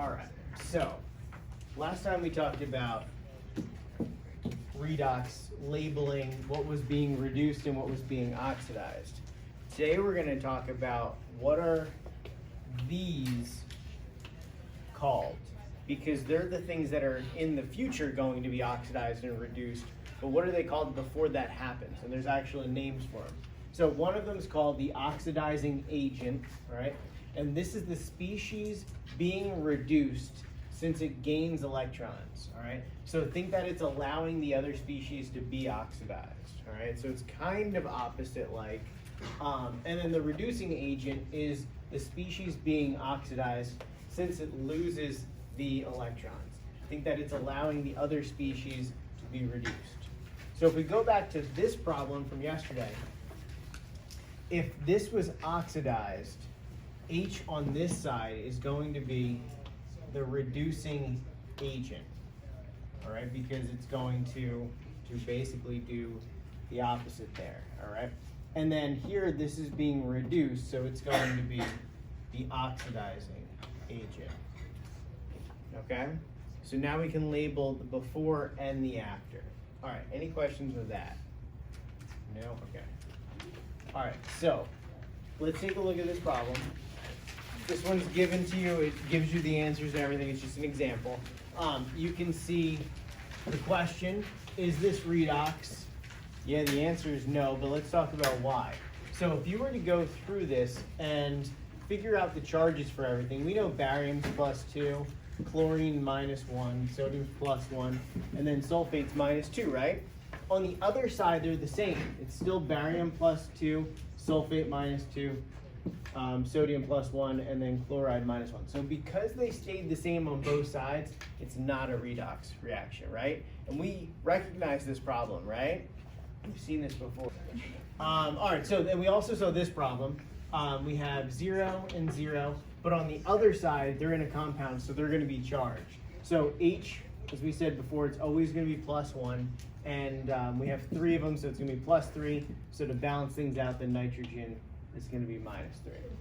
All right, so last time we talked about redox labeling what was being reduced and what was being oxidized. Today we're going to talk about what are these called, because they're the things that are in the future going to be oxidized and reduced, but what are they called before that happens? And there's actually names for them. So one of them is called the oxidizing agent, right? And this is the species being reduced since it gains electrons, all right? So think that it's allowing the other species to be oxidized, all right? So it's kind of opposite like. And then the reducing agent is the species being oxidized since it loses the electrons. Think that it's allowing the other species to be reduced. So if we go back to this problem from yesterday, if this was oxidized, H on this side is going to be the reducing agent, all right? Because it's going to basically do the opposite there, all right? And then here, this is being reduced, so it's going to be the oxidizing agent, okay? So now we can label the before and the after. All right, any questions with that? No? Okay. All right, so let's take a look at this problem. This one's given to you, it gives you the answers and everything, it's just an example. You can see the question, is this redox? Yeah, the answer is no, but let's talk about why. So if you were to go through this and figure out the charges for everything, we know barium's +2, chlorine -1, sodium's +1, and then sulfate's -2, right? On the other side, they're the same. It's still barium +2, sulfate -2, sodium +1, and then chloride -1. So because they stayed the same on both sides, it's not a redox reaction, right? And we recognize this problem, right? We've seen this before. All right, so then we also saw this problem. We have 0 and 0, but on the other side, they're in a compound, so they're going to be charged. So H, as we said before, it's always going to be +1, and we have 3 of them, so it's going to be +3. So to balance things out, the nitrogen is going to be -3.